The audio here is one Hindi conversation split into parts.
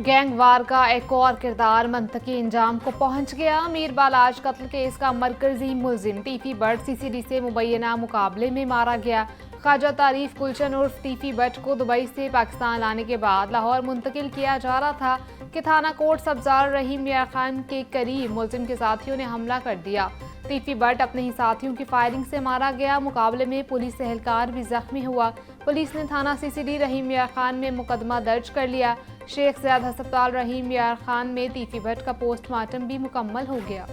गैंगवार का एक और किरदार मंतकी अंजाम को पहुंच गया। अमीर बालाज कत्ल केस का मरकजी मुलजिम टीफी बट सीसीडी से मुबैना मुकाबले में मारा गया। ख्वाजा तारीफ गुलशन उर्फ टीफी बट को दुबई से पाकिस्तान लाने के बाद लाहौर मुंतकिल किया जा रहा था कि थाना कोट सब्जार रहीम मियां खान के करीब मुलजिम के साथियों ने हमला कर दिया। टीफी बट अपने ही साथियों की फायरिंग से मारा गया। मुकाबले में पुलिस एहलकार भी जख्मी हुआ। पुलिस ने थाना सीसीडी रहीम मियां खान में मुकदमा दर्ज कर लिया। शेख ज़ियाद अस्पताल रहीम मियां खान में टीफी बट का पोस्टमार्टम भी मुकम्मल हो गया।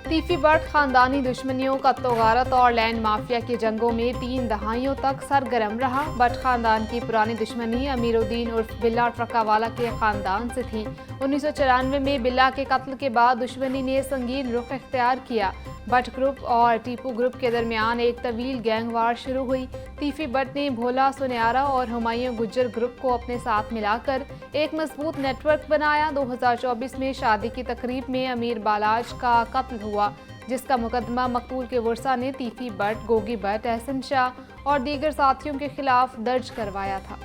टीफी बट खानदानी दुश्मनियों, कत्लो गारत और लैंड माफिया की जंगों में 3 दहाइयों तक सरगर्म रहा। बट खानदान की पुरानी दुश्मनी अमीरुद्दीन उर्फ बिल्ला ट्रकावाला के खानदान से थी। 1994 में बिल्ला के कत्ल के बाद दुश्मनी ने संगीन रुख इख्तियार किया। बट ग्रुप और टीपू ग्रुप के दरमियान एक तवील गैंगवार शुरू हुई। टीफी बट ने भोला सुनयारा और हुमायूं गुज्जर ग्रुप को अपने साथ मिलाकर एक मजबूत नेटवर्क बनाया। 2024 में शादी की तकरीब में अमीर बालाज का कत्ल हुआ, जिसका मुकदमा मकतूल के वर्सा ने टीफी बट, गोगी बट, एहसन शाह और दीगर साथियों के खिलाफ दर्ज करवाया था।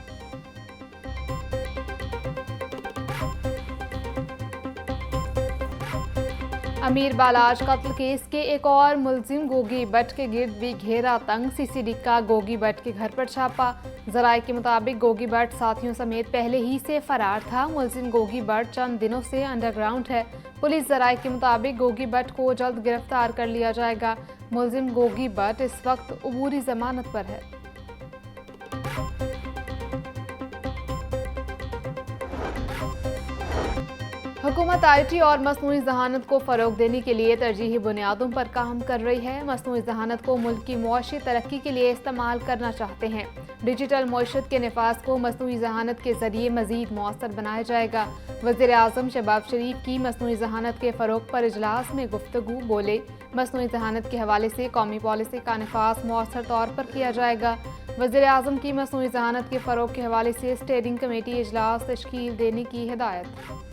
अमीर बालाज कत्ल केस के एक और मुलजिम गोगी बट के गिर्द भी घेरा तंग। सीसीडी का गोगी बट के घर पर छापा। जराये के मुताबिक गोगी बट साथियों समेत पहले ही से फरार था। मुलजिम गोगी बट चंद दिनों से अंडरग्राउंड है। पुलिस जराये के मुताबिक गोगी बट को जल्द गिरफ्तार कर लिया जाएगा। मुलजिम गोगी बट इस वक्त अबूरी जमानत पर है। हुकूमत आईटी और मसनूई जहानत को फ़रोग देने के लिए तरजीही बुनियादों पर काम कर रही है। मसनूई जहानत को मुल्क की मुआशी तरक्की के लिए इस्तेमाल करना चाहते हैं। डिजिटल मईशत के नफाज को मसनूई जहानत के जरिए मजीद मौसर बनाया जाएगा। वज़ीर आज़म शहबाज शरीफ की मसनूई जहानत के फ़रोग पर इजलास में गुफ्तगू। बोले, मसनूई जहानत के हवाले से कौमी पॉलिसी का नफाज मौसर तौर पर किया जाएगा। वज़ीर आज़म की मसनूई जहानत के फ़रोग के हवाले से स्टेयरिंग कमेटी इजलास तश्कील देने की हिदायत।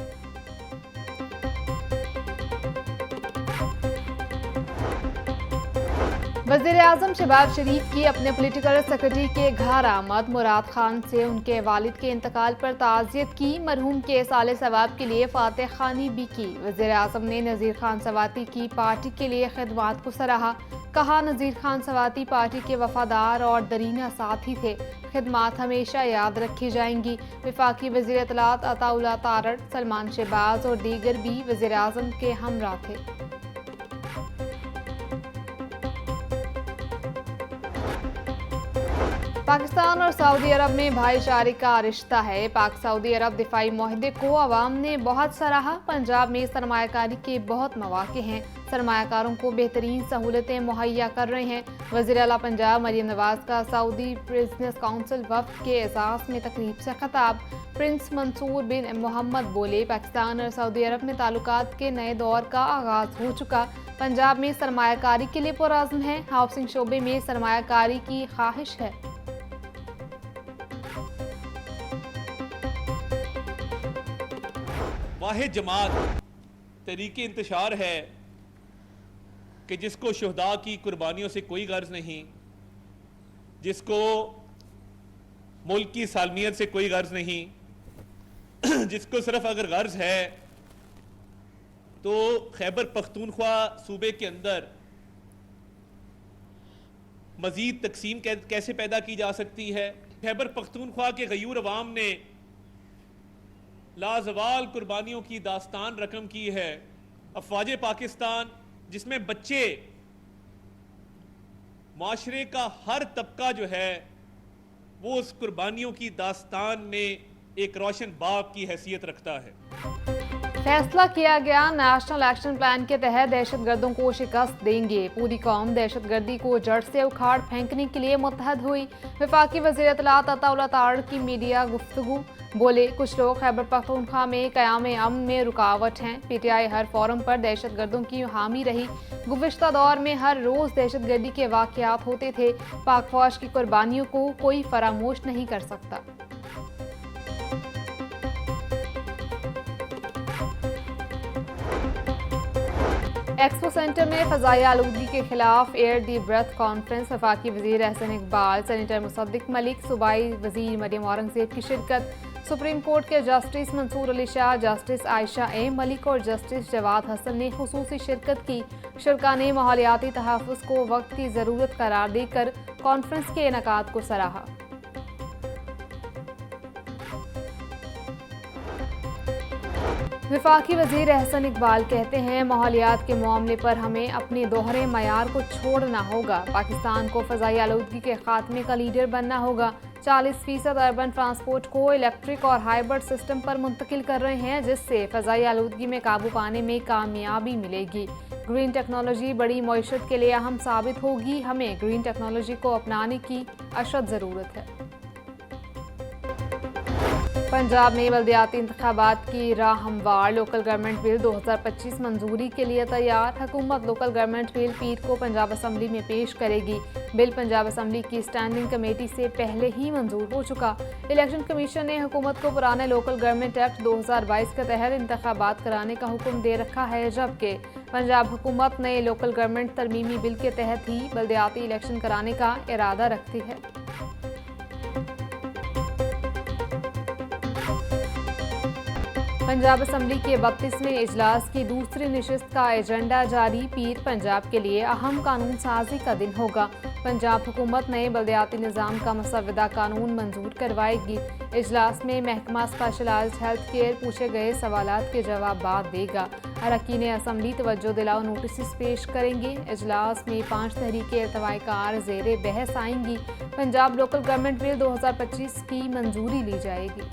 वज़ीर-ए-आज़म शहबाज शरीफ की अपने पॉलिटिकल सेक्रेटरी के घर आमद। मुराद खान से उनके वालिद के इंतकाल पर ताज़ियत की। मरहूम के साले सवाब के लिए फातह खानी भी की। वज़ीर-ए-आज़म ने नज़ीर खान सवाती की पार्टी के लिए खिदमात को सराहा। कहा, नज़ीर खान सवाती पार्टी के वफादार और दरीना साथी थे। खिदमात हमेशा याद रखी जाएंगी। वफाकी वज़ीर इत्तलात अताउल्लाह तारड़, सलमान शहबाज और दीगर भी वज़ीर-ए-आज़म के हमरा थे। पाकिस्तान और सऊदी अरब में भाईचारे का रिश्ता है। पाक सऊदी अरब दिफाई मुआहदे को अवाम ने बहुत सराहा। पंजाब में सरमायाकारी के बहुत मौके हैं। सरमायाकारों को बेहतरीन सहूलतें मुहैया कर रहे हैं। वज़ीर आला पंजाब मरियम नवाज का सऊदी बिजनेस काउंसिल वफ़द के एजाज़ में तकरीब से खिताब। प्रिंस मंसूर बिन मोहम्मद बोले, पाकिस्तान और सऊदी अरब में ताल्लुकात के नए दौर का आगाज हो चुका। पंजाब में सरमायाकारी के लिए पुरअज़्म है। हाउसिंग शोबे में सरमायाकारी की ख्वाहिश है। वाहिद जमात तरीके इंतशार है कि जिसको शुहदा की कुर्बानियों से कोई गर्ज नहीं, जिसको मुल्क की सालमियत से कोई गर्ज नहीं, जिसको सिर्फ अगर गर्ज है तो खैबर पख्तूनख्वा सूबे के अंदर मजीद तकसीम कैसे पैदा की जा सकती है। खैबर पख्तूनख्वा के गयूर अवाम ने लाजवाल कुर्बानियों की दास्तान रकम की है। अफवाज पाकिस्तान, जिसमें बच्चे, माशरे का हर तबका जो है वो उस कुर्बानियों की दास्तान में एक रोशन बाप की हैसियत रखता है। फैसला किया गया, नेशनल एक्शन प्लान के तहत दहशतगर्दों को शिकस्त देंगे। पूरी कौम दहशतगर्दी को जड़ से उखाड़ फेंकने के लिए मुत्तहद हुई। वफाकी वज़ीर इत्तलात अताउल्लाह तारड़ की मीडिया गुफ्तगू। बोले, कुछ लोग खैबर पख्तूनख्वा में क़याम अमन में रुकावट हैं। पीटीआई हर फोरम पर दहशतगर्दों की हामी रही। गुज़िश्ता दौर में हर रोज़ दहशतगर्दी के वाक़यात होते थे। पाक फौज की कुर्बानियों को कोई फरामोश नहीं कर सकता। एक्सपो सेंटर में फ़ज़ाई आलूगी के खिलाफ एयर दी ब्रेथ कॉन्फ्रेंस। वफाकी वज़ीर एहसन इकबाल, सेनेटर मुसद्दिक मलिक, सूबाई वज़ीर मरियम औरंगज़ेब की शिरकत। सुप्रीम कोर्ट के justice Mansoor Ali Shah, justice Ayesha A Malik और जस्टिस जवाद हसन ने खुसूसी शिरकत की। शुरा ने माहौलियाती तहफ़्फ़ुज़ को वक्त की ज़रूरत करार देकर कॉन्फ्रेंस के इनेकाद को सराहा। वफाकी वज़ीर एहसन इकबाल कहते हैं, माहौलियात के मामले पर हमें अपने दोहरे मयार को छोड़ना होगा। पाकिस्तान को फ़ज़ाई आलूगी के खात्मे का लीडर बनना होगा। 40% अर्बन ट्रांसपोर्ट को इलेक्ट्रिक और हाइब्रिड सिस्टम पर मुंतकिल कर रहे हैं, जिससे फ़ज़ाई आलूगी में काबू पाने में कामयाबी मिलेगी। ग्रीन टेक्नोलॉजी बड़ी मईशत के लिए अहम साबित होगी। हमें ग्रीन टेक्नोलॉजी को अपनाने की अशद ज़रूरत है। पंजाब में बल्दियाती इंतखाबात की राह हमवार। लोकल गवर्नमेंट बिल 2025 मंजूरी के लिए तैयार। हुकूमत लोकल गवर्नमेंट बिल पीर को पंजाब असम्बली में पेश करेगी। बिल पंजाब असम्बली की स्टैंडिंग कमेटी से पहले ही मंजूर हो चुका। इलेक्शन कमीशन ने हुकूमत को पुराने लोकल गवर्नमेंट एक्ट 2022 के तहत इंतखाबात कराने का हुक्म दे रखा है, जबकि पंजाब हुकूमत नए लोकल गवर्नमेंट तरमीमी बिल के तहत ही बल्दियाती इलेक्शन कराने का इरादा रखती है। पंजाब असम्बली के 32वें इजलास की दूसरी नशिस्त का एजेंडा जारी। पीर पंजाब के लिए अहम कानून साजी का दिन होगा। पंजाब हुकूमत नए बल्दियाती निज़ाम का मसवदा कानून मंजूर करवाएगी। इजलास में महकमा स्पेशलाइज्ड हेल्थ केयर पूछे गए सवालात के जवाब देगा। अरकान असम्बली तवज्जो दिलाओ नोटिस पेश करेंगे। इजलास में 5 तहरीकें इर्तवाई कार ज़ेरे बहस आएंगी। पंजाब लोकल गवर्नमेंट बिल 2025 की मंजूरी ली जाएगी।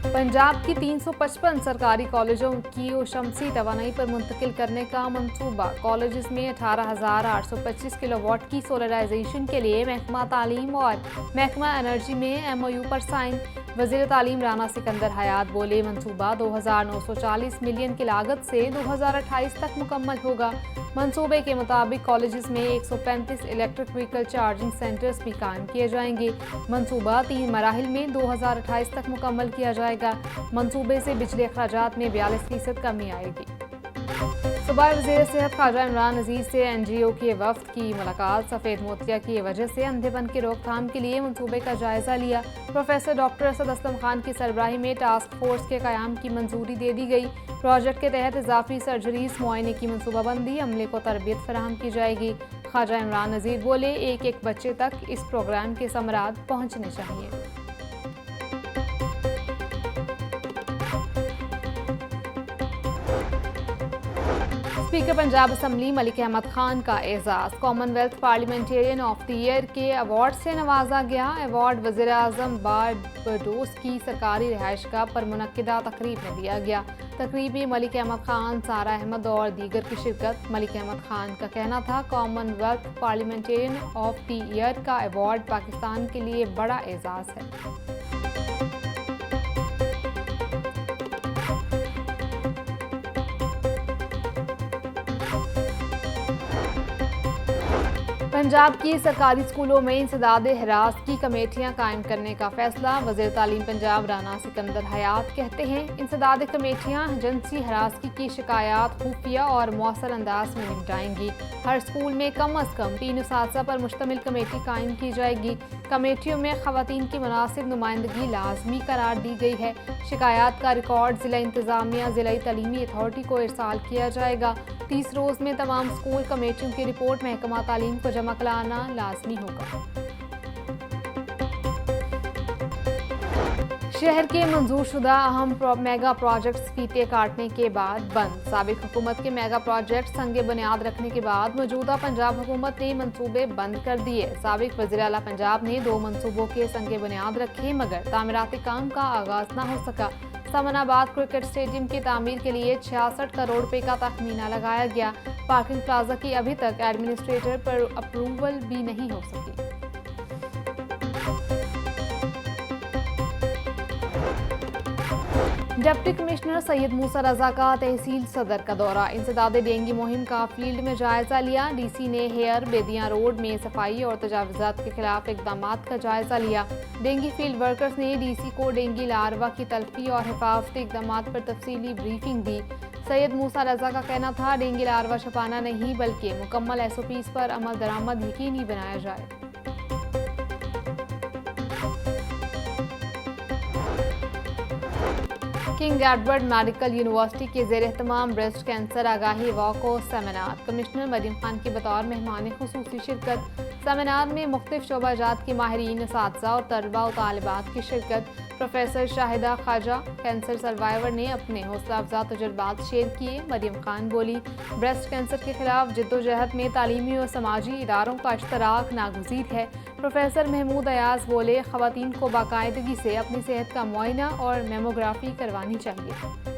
पंजाब की 355 सरकारी कॉलेजों की शमसी तवानाई पर मुंतकिल करने का मंसूबा। कॉलेज में 18,825 किलोवाट की सोलराइजेशन के लिए महकमा तालीम और महकमा एनर्जी में MOU पर साइन। वज़ीर तालीम राना सिकंदर हयात बोले, मंसूबा 2,940 मिलियन की लागत से 2028 तक मुकम्मल होगा। मंसूबे के मुताबिक कॉलेज में 135 इलेक्ट्रिक व्हीकल चार्जिंग सेंटर्स भी कायम किए जाएंगे। मंसूबा 3 मराहिल में 2028 तक मुकम्मल किया जाएगा। मंसूबे से बिजली अखराजात में 42% कमी आएगी। सूबाई वज़ीर सेहत ख्वाजा इमरान नज़ीर से NGO के वफ्द की मुलाकात। सफ़ेद मोतिया की वजह से अंधेपन की रोकथाम के लिए मंसूबे का जायजा लिया। प्रोफेसर डॉक्टर असद असलम खान की सरबराही में टास्क फोर्स के क़याम की मंजूरी दे दी गई। प्रोजेक्ट के तहत इजाफी सर्जरीज मुआयने की मनसूबाबंदी, अमले को तरबियत फराहम की जाएगी। ख्वाजा इमरान नज़ीर बोले, एक बच्चे तक इस प्रोग्राम के समरात पहुँचने चाहिए। स्पीकर पंजाब असम्बली मलिक अहमद खान का एजाज़। Commonwealth parliamentarian of the year के अवार्ड से नवाजा गया। अवार्ड वज़ीर आज़म बारबडोस की सरकारी रिहाइशगाह पर मुनक्किदा तकरीब में दिया गया। तकरीब में मलिक अहमद खान, सारा अहमद और दीगर की शिरकत। मलिक अहमद खान का कहना था, Commonwealth parliamentarian of the year का अवार्ड पाकिस्तान के लिए बड़ा एजाज़ है। पंजाब की सरकारी स्कूलों में इंसदाद हिरास की कमेटियां कायम करने का फैसला। वज़ीर तालीम पंजाब राना सिकंदर हयात कहते हैं, इंसदाद कमेटियां जिनसी हरासगी की शिकायत खुफिया और मौसर अंदाज में निपटाएंगी। हर स्कूल में कम अज़ कम 3 उसातिज़ा पर मुश्तमिल कमेटी कायम की जाएगी। कमेटियों में ख़वातीन की मुनासिब नुमाइंदगी लाजमी करार दी गई है। शिकायत का रिकॉर्ड ज़िला इंतज़ामिया ज़िला तलीमी अथॉरिटी को इरसाल किया जाएगा। 30 रोज़ में तमाम स्कूल कमेटियों की रिपोर्ट महकमा तालीम को जमा कराना लाजमी होगा। शहर के मंजूरशुदा अहम मेगा प्रोजेक्ट्स फीते काटने के बाद बंद। साबिक हुकूमत के मेगा प्रोजेक्ट संगे बुनियाद रखने के बाद मौजूदा पंजाब हुकूमत ने मंसूबे बंद कर दिए। साबिक वज़ीर आला पंजाब ने 2 मंसूबों के संगे बुनियाद रखे, मगर तामीराती काम का आगाज न हो सका। समनाबाद क्रिकेट स्टेडियम की तामीर के लिए 66 करोड़ रुपए का तखमीना लगाया गया। पार्किंग प्लाजा की अभी तक एडमिनिस्ट्रेटर पर अप्रूवल भी नहीं हो सकी। डिप्टी कमिश्नर सैयद मूसा रजा का तहसील सदर का दौरा। इंसदाद डेंगू मुहिम का फील्ड में जायजा लिया। डीसी ने हेयर बेदियां रोड में सफाई और तजावुजात के खिलाफ इकदाम का जायजा लिया। डेंगू फील्ड वर्कर्स ने डीसी को डेंगू लार्वा की तल्फी और हिफाजती इकदाम पर तफसीली ब्रीफिंग दी। सैयद मूसा रजा का कहना था, डेंगू लार्वा छपाना नहीं बल्कि मुकम्मल SOPs पर अमल दरामद यकीनी बनाया जाए। किंग एडवर्ड मेडिकल यूनिवर्सिटी के ज़ेर एहतमाम ब्रेस्ट कैंसर आगाही वॉक और सेमिनार। कमिश्नर मरियम खान की बतौर मेहमान खुसूसी शिरकत। सेमिनार में मुख्तलिफ शोबाजात के माहिरीन, असातिज़ा और तलबा और तालिबात की शिरकत। Professor Shahida Khawaja cancer survivor ने अपने हौसला अफजा तजुर्बात शेयर किए। मरियम खान बोली, ब्रेस्ट कैंसर के खिलाफ जद्दोजहद में तालीमी और समाजी इदारों का इश्तराक नागुज़ीर है। प्रोफेसर महमूद अयाज बोले, ख़वातीन को बाकायदगी से अपनी सेहत का मुआयना और मेमोग्राफी करवानी चाहिए।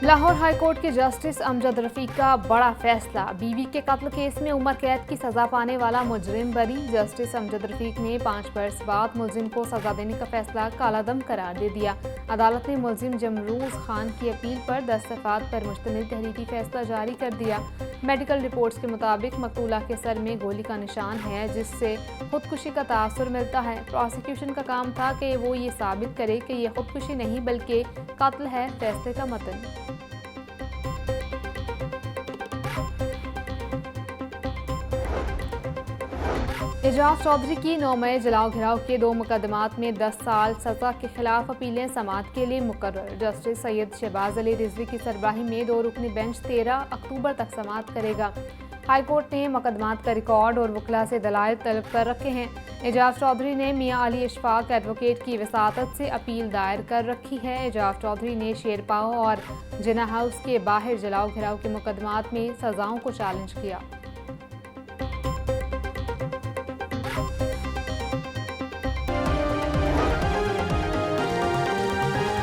लाहौर हाई कोर्ट के जस्टिस अमजद रफीक का बड़ा फैसला। बीवी के कत्ल केस में उम्र कैद की सजा पाने वाला मुजरिम बरी। जस्टिस अमजद रफीक ने 5 बरस बाद मुलजिम को सजा देने का फैसला कालादम करार दे दिया। अदालत ने मुलजिम जमरूज खान की अपील पर 10 दफात पर मुश्तमिल तहरीरी फैसला जारी कर दिया। मेडिकल रिपोर्ट्स के मुताबिक मकतूला के सर में गोली का निशान है, जिससे खुदकुशी का तासुर मिलता है। प्रोसिक्यूशन का काम था कि वो ये साबित करे कि ये खुदकुशी नहीं बल्कि कत्ल है। फैसले का मतन। एजाज चौधरी की 9 मई जलाओ घिराव के 2 मुकदमात में 10 साल सजा के खिलाफ अपीलें समाअत के लिए मुकर्रर। जस्टिस सैयद शहबाज अली रिजवी की सरबराही में 2 रुकनी बेंच 13 अक्टूबर तक समाअत करेगा। हाई कोर्ट ने मुकदमात का रिकॉर्ड और वकला से दलाइल तलब कर रखे हैं। एजाज चौधरी ने मियां अली इशफाक एडवोकेट की वसातत से अपील दायर कर रखी है। एजाज चौधरी ने शेरपाओ और जिना हाउस के बाहर जलाओ घिराव के मुकदमात में सजाओं को चैलेंज किया।